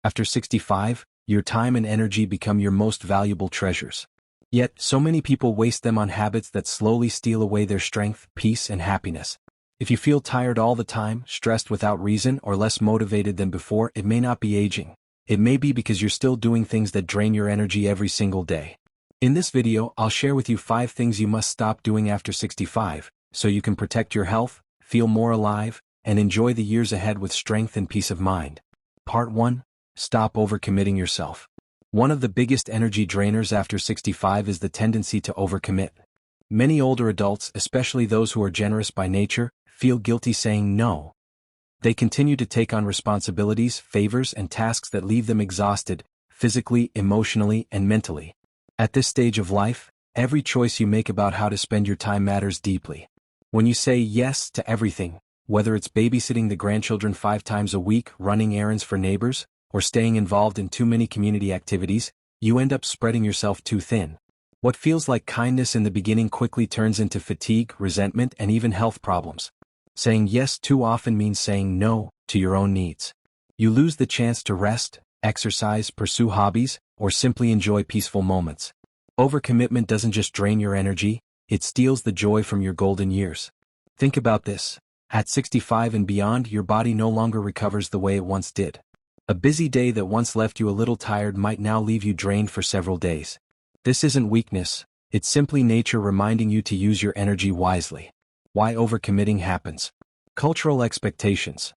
After 65, your time and energy become your most valuable treasures. Yet, so many people waste them on habits that slowly steal away their strength, peace, and happiness. If you feel tired all the time, stressed without reason, or less motivated than before, it may not be aging. It may be because you're still doing things that drain your energy every single day. In this video, I'll share with you 5 things you must stop doing after 65, so you can protect your health, feel more alive, and enjoy the years ahead with strength and peace of mind. Part 1. Stop overcommitting yourself. One of the biggest energy drainers after 65 is the tendency to overcommit. Many older adults, especially those who are generous by nature, feel guilty saying no. They continue to take on responsibilities, favors, and tasks that leave them exhausted, physically, emotionally, and mentally. At this stage of life, every choice you make about how to spend your time matters deeply. When you say yes to everything, whether it's babysitting the grandchildren 5 times a week, running errands for neighbors, or staying involved in too many community activities, you end up spreading yourself too thin. What feels like kindness in the beginning quickly turns into fatigue, resentment, and even health problems. Saying yes too often means saying no to your own needs. You lose the chance to rest, exercise, pursue hobbies, or simply enjoy peaceful moments. Overcommitment doesn't just drain your energy, it steals the joy from your golden years. Think about this. At 65 and beyond, your body no longer recovers the way it once did. A busy day that once left you a little tired might now leave you drained for several days. This isn't weakness, it's simply nature reminding you to use your energy wisely. Why overcommitting happens. Cultural expectations.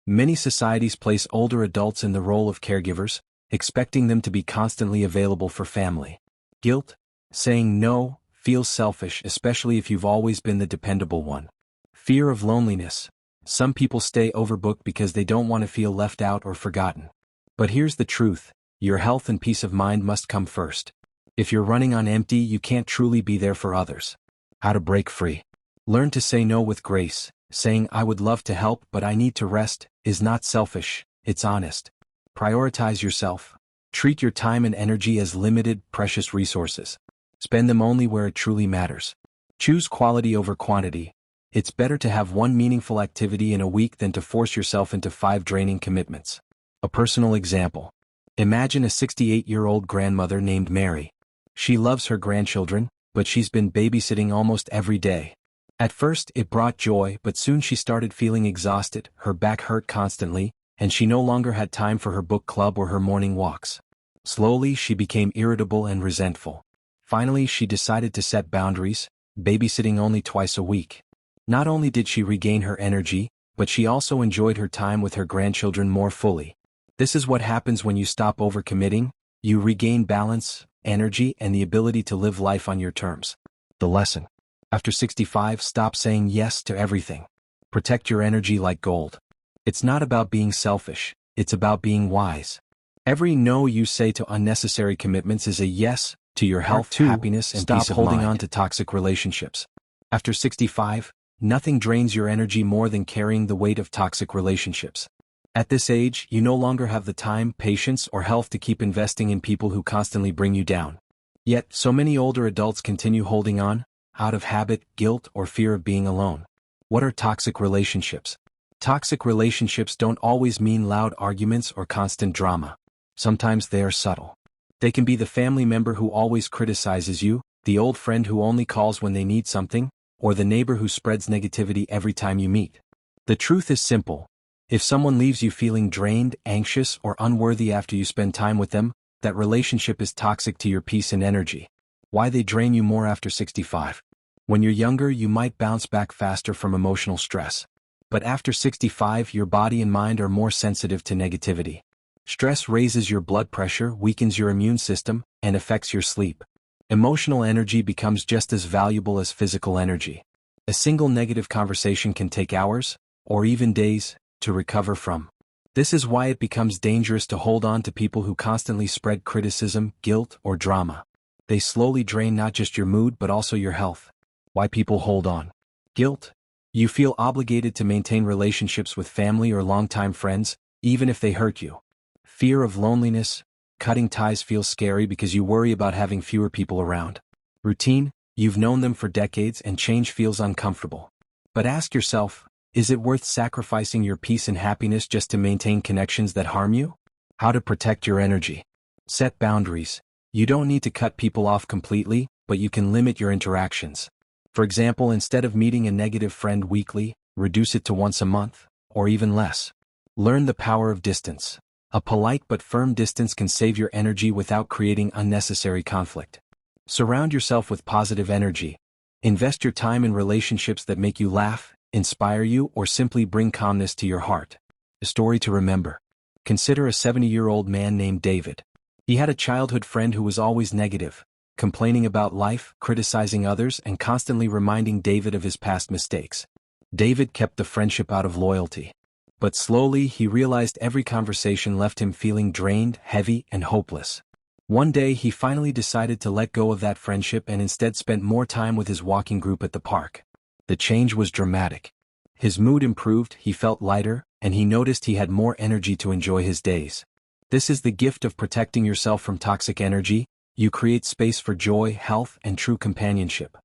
Many societies place older adults in the role of caregivers, expecting them to be constantly available for family. Guilt. Saying no feels selfish, especially if you've always been the dependable one. Fear of loneliness. Some people stay overbooked because they don't want to feel left out or forgotten. But here's the truth, your health and peace of mind must come first. If you're running on empty, you can't truly be there for others. How to break free. Learn to say no with grace. Saying "I would love to help but I need to rest" is not selfish, it's honest. Prioritize yourself. Treat your time and energy as limited, precious resources. Spend them only where it truly matters. Choose quality over quantity. It's better to have one meaningful activity in a week than to force yourself into 5 draining commitments. A personal example. Imagine a 68-year-old grandmother named Mary. She loves her grandchildren, but she's been babysitting almost every day. At first, it brought joy, but soon she started feeling exhausted, her back hurt constantly, and she no longer had time for her book club or her morning walks. Slowly, she became irritable and resentful. Finally, she decided to set boundaries, babysitting only twice a week. Not only did she regain her energy, but she also enjoyed her time with her grandchildren more fully. This is what happens when you stop overcommitting. You regain balance, energy, and the ability to live life on your terms. The lesson. After 65, stop saying yes to everything. Protect your energy like gold. It's not about being selfish, it's about being wise. Every no you say to unnecessary commitments is a yes to your health, happiness, and peace of mind. Stop holding on to toxic relationships. After 65, nothing drains your energy more than carrying the weight of toxic relationships. At this age, you no longer have the time, patience, or health to keep investing in people who constantly bring you down. Yet, so many older adults continue holding on, out of habit, guilt, or fear of being alone. What are toxic relationships? Toxic relationships don't always mean loud arguments or constant drama. Sometimes they are subtle. They can be the family member who always criticizes you, the old friend who only calls when they need something, or the neighbor who spreads negativity every time you meet. The truth is simple. If someone leaves you feeling drained, anxious, or unworthy after you spend time with them, that relationship is toxic to your peace and energy. Why they drain you more after 65. When you're younger, you might bounce back faster from emotional stress. But after 65, your body and mind are more sensitive to negativity. Stress raises your blood pressure, weakens your immune system, and affects your sleep. Emotional energy becomes just as valuable as physical energy. A single negative conversation can take hours, or even days, to recover from. This is why it becomes dangerous to hold on to people who constantly spread criticism, guilt, or drama. They slowly drain not just your mood but also your health. Why people hold on. Guilt. You feel obligated to maintain relationships with family or longtime friends, even if they hurt you. Fear of loneliness. Cutting ties feels scary because you worry about having fewer people around. Routine. You've known them for decades and change feels uncomfortable. But ask yourself, is it worth sacrificing your peace and happiness just to maintain connections that harm you? How to protect your energy. Set boundaries. You don't need to cut people off completely, but you can limit your interactions. For example, instead of meeting a negative friend weekly, reduce it to once a month, or even less. Learn the power of distance. A polite but firm distance can save your energy without creating unnecessary conflict. Surround yourself with positive energy. Invest your time in relationships that make you laugh, inspire you, or simply bring calmness to your heart. A story to remember. Consider a 70-year-old man named David. He had a childhood friend who was always negative, complaining about life, criticizing others, and constantly reminding David of his past mistakes. David kept the friendship out of loyalty. But slowly he realized every conversation left him feeling drained, heavy, and hopeless. One day he finally decided to let go of that friendship and instead spent more time with his walking group at the park. The change was dramatic. His mood improved, he felt lighter, and he noticed he had more energy to enjoy his days. This is the gift of protecting yourself from toxic energy. You create space for joy, health, and true companionship.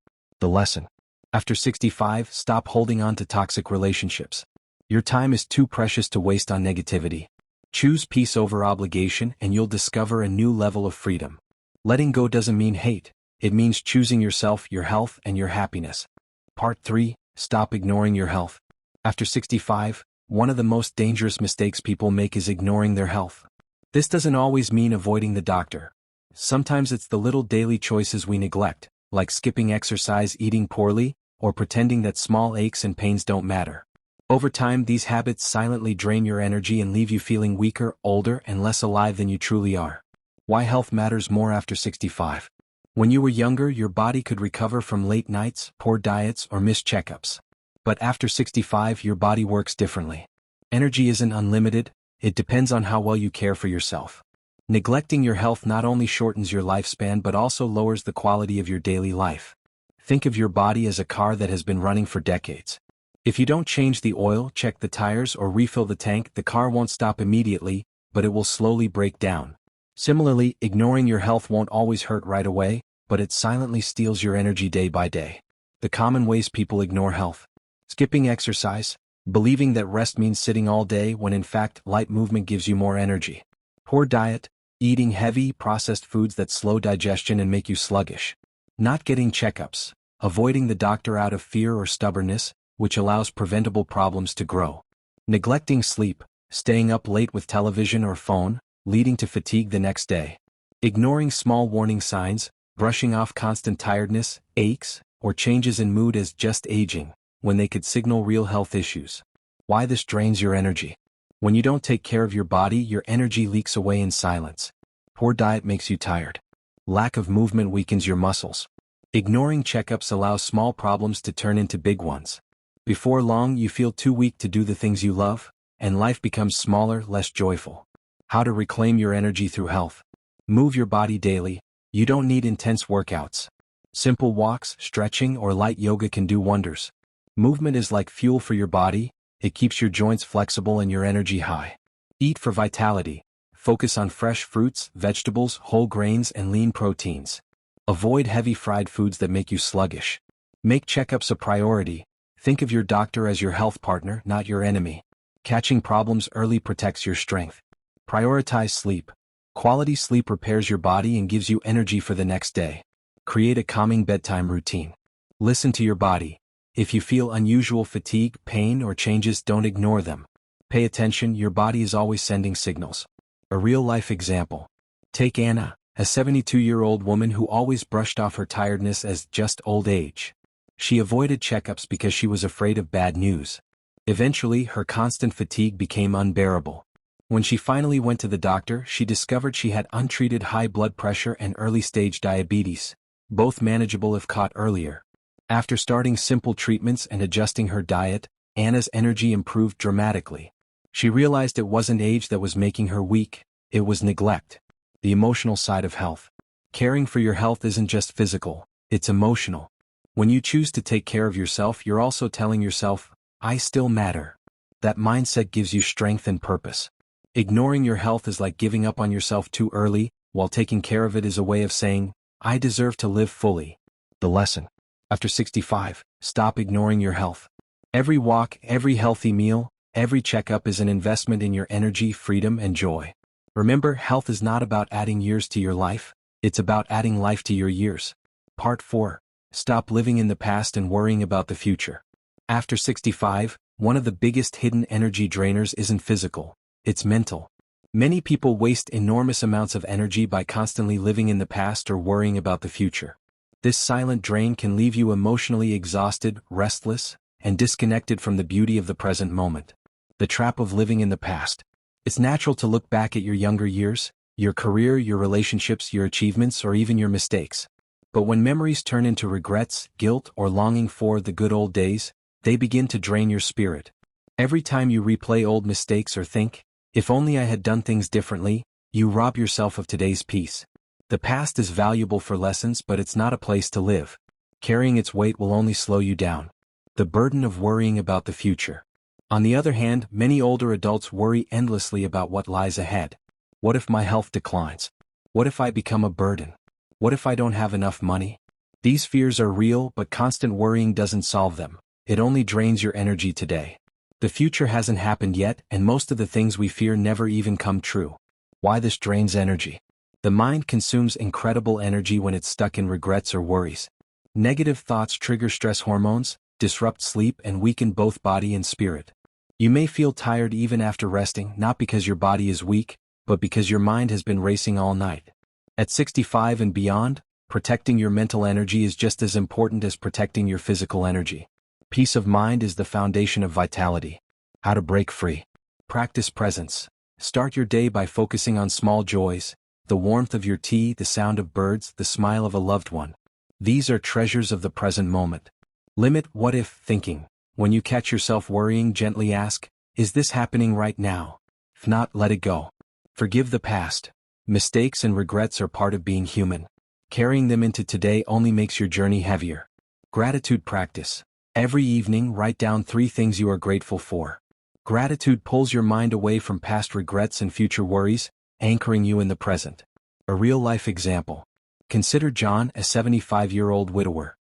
The lesson. After 65, stop holding on to toxic relationships. Your time is too precious to waste on negativity. Choose peace over obligation and you'll discover a new level of freedom. Letting go doesn't mean hate. It means choosing yourself, your health, and your happiness. Part 3. Stop ignoring your health. After 65, one of the most dangerous mistakes people make is ignoring their health. This doesn't always mean avoiding the doctor. Sometimes it's the little daily choices we neglect, like skipping exercise, eating poorly, or pretending that small aches and pains don't matter. Over time, these habits silently drain your energy and leave you feeling weaker, older, and less alive than you truly are. Why health matters more after 65. When you were younger, your body could recover from late nights, poor diets, or missed checkups. But after 65, your body works differently. Energy isn't unlimited, it depends on how well you care for yourself. Neglecting your health not only shortens your lifespan but also lowers the quality of your daily life. Think of your body as a car that has been running for decades. If you don't change the oil, check the tires, or refill the tank, the car won't stop immediately, but it will slowly break down. Similarly, ignoring your health won't always hurt right away, but it silently steals your energy day by day. The common ways people ignore health. Skipping exercise, believing that rest means sitting all day when in fact light movement gives you more energy. Poor diet, eating heavy, processed foods that slow digestion and make you sluggish. Not getting checkups, avoiding the doctor out of fear or stubbornness, which allows preventable problems to grow. Neglecting sleep, staying up late with television or phone, leading to fatigue the next day. Ignoring small warning signs, brushing off constant tiredness, aches, or changes in mood as just aging, when they could signal real health issues. Why this drains your energy. When you don't take care of your body, your energy leaks away in silence. Poor diet makes you tired. Lack of movement weakens your muscles. Ignoring checkups allows small problems to turn into big ones. Before long, you feel too weak to do the things you love, and life becomes smaller, less joyful. How to reclaim your energy through health. Move your body daily. You don't need intense workouts. Simple walks, stretching, or light yoga can do wonders. Movement is like fuel for your body. It keeps your joints flexible and your energy high. Eat for vitality. Focus on fresh fruits, vegetables, whole grains, and lean proteins. Avoid heavy fried foods that make you sluggish. Make checkups a priority. Think of your doctor as your health partner, not your enemy. Catching problems early protects your strength. Prioritize sleep. Quality sleep repairs your body and gives you energy for the next day. Create a calming bedtime routine. Listen to your body. If you feel unusual fatigue, pain, or changes, don't ignore them. Pay attention, your body is always sending signals. A real-life example. Take Anna, a 72-year-old woman who always brushed off her tiredness as just old age. She avoided checkups because she was afraid of bad news. Eventually, her constant fatigue became unbearable. When she finally went to the doctor, she discovered she had untreated high blood pressure and early-stage diabetes, both manageable if caught earlier. After starting simple treatments and adjusting her diet, Anna's energy improved dramatically. She realized it wasn't age that was making her weak, it was neglect. The emotional side of health. Caring for your health isn't just physical, it's emotional. When you choose to take care of yourself, you're also telling yourself, I still matter. That mindset gives you strength and purpose. Ignoring your health is like giving up on yourself too early, while taking care of it is a way of saying, I deserve to live fully. The lesson. After 65, stop ignoring your health. Every walk, every healthy meal, every checkup is an investment in your energy, freedom, and joy. Remember, health is not about adding years to your life, it's about adding life to your years. Part 4. Stop living in the past and worrying about the future. After 65, one of the biggest hidden energy drainers isn't physical, it's mental. Many people waste enormous amounts of energy by constantly living in the past or worrying about the future. This silent drain can leave you emotionally exhausted, restless, and disconnected from the beauty of the present moment. The trap of living in the past. It's natural to look back at your younger years, your career, your relationships, your achievements, or even your mistakes. But when memories turn into regrets, guilt, or longing for the good old days, they begin to drain your spirit. Every time you replay old mistakes or think, "If only I had done things differently," you rob yourself of today's peace. The past is valuable for lessons, but it's not a place to live. Carrying its weight will only slow you down. The burden of worrying about the future. On the other hand, many older adults worry endlessly about what lies ahead. What if my health declines? What if I become a burden? What if I don't have enough money? These fears are real, but constant worrying doesn't solve them. It only drains your energy today. The future hasn't happened yet, and most of the things we fear never even come true. Why this drains energy? The mind consumes incredible energy when it's stuck in regrets or worries. Negative thoughts trigger stress hormones, disrupt sleep, and weaken both body and spirit. You may feel tired even after resting, not because your body is weak, but because your mind has been racing all night. At 65 and beyond, protecting your mental energy is just as important as protecting your physical energy. Peace of mind is the foundation of vitality. How to break free. Practice presence. Start your day by focusing on small joys, the warmth of your tea, the sound of birds, the smile of a loved one. These are treasures of the present moment. Limit what-if thinking. When you catch yourself worrying, gently ask, "Is this happening right now?" If not, let it go. Forgive the past. Mistakes and regrets are part of being human. Carrying them into today only makes your journey heavier. Gratitude practice. Every evening, write down 3 things you are grateful for. Gratitude pulls your mind away from past regrets and future worries, anchoring you in the present. A real-life example. Consider John, a 75-year-old widower.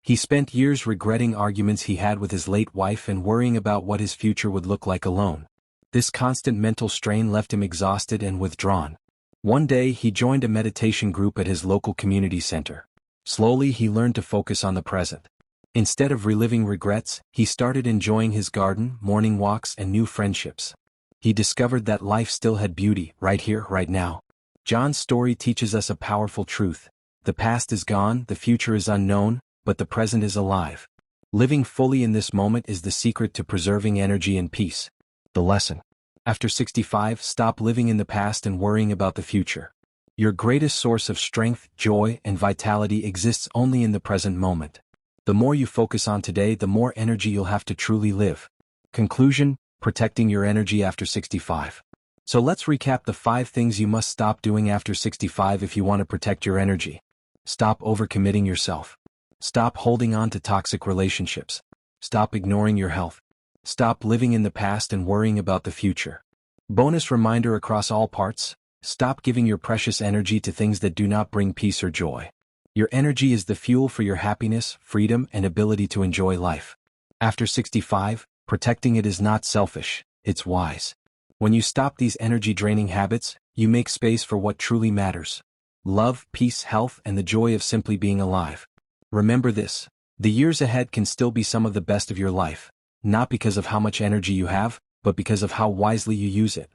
He spent years regretting arguments he had with his late wife and worrying about what his future would look like alone. This constant mental strain left him exhausted and withdrawn. One day, he joined a meditation group at his local community center. Slowly, he learned to focus on the present. Instead of reliving regrets, he started enjoying his garden, morning walks, and new friendships. He discovered that life still had beauty, right here, right now. John's story teaches us a powerful truth. The past is gone, the future is unknown, but the present is alive. Living fully in this moment is the secret to preserving energy and peace. The lesson. After 65, stop living in the past and worrying about the future. Your greatest source of strength, joy, and vitality exists only in the present moment. The more you focus on today, the more energy you'll have to truly live. Conclusion: protecting your energy after 65. So let's recap the 5 things you must stop doing after 65 if you want to protect your energy. Stop overcommitting yourself. Stop holding on to toxic relationships. Stop ignoring your health. Stop living in the past and worrying about the future. Bonus reminder across all parts: stop giving your precious energy to things that do not bring peace or joy. Your energy is the fuel for your happiness, freedom, and ability to enjoy life. After 65, protecting it is not selfish, it's wise. When you stop these energy-draining habits, you make space for what truly matters: love, peace, health, and the joy of simply being alive. Remember this: the years ahead can still be some of the best of your life, not because of how much energy you have, but because of how wisely you use it.